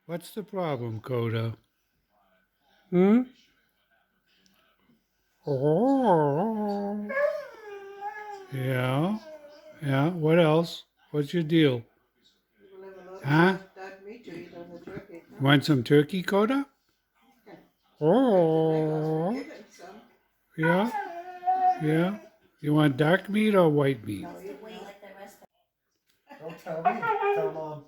What's the problem, Koda? Hmm? Oh. Yeah. Yeah. What else? What's your deal? Huh? Want some turkey, Koda? Oh. Yeah. Yeah. You want dark meat or white meat? Don't tell me. Tell Mom.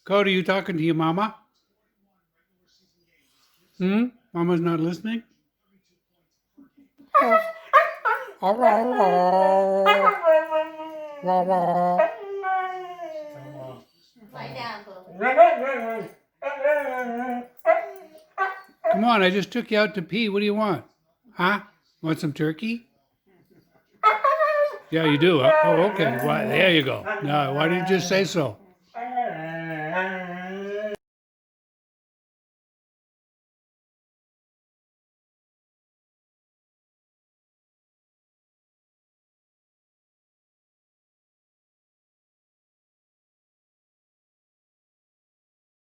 Koda, you talking to your mama? Hmm? Mama's not listening? Tell Mom. Lie down, Boo. Come on, I just took you out to pee. What do you want? Huh? Want some turkey? Yeah, you do. Huh? Oh, okay. Why, there you go. Now, why didn't you just say so?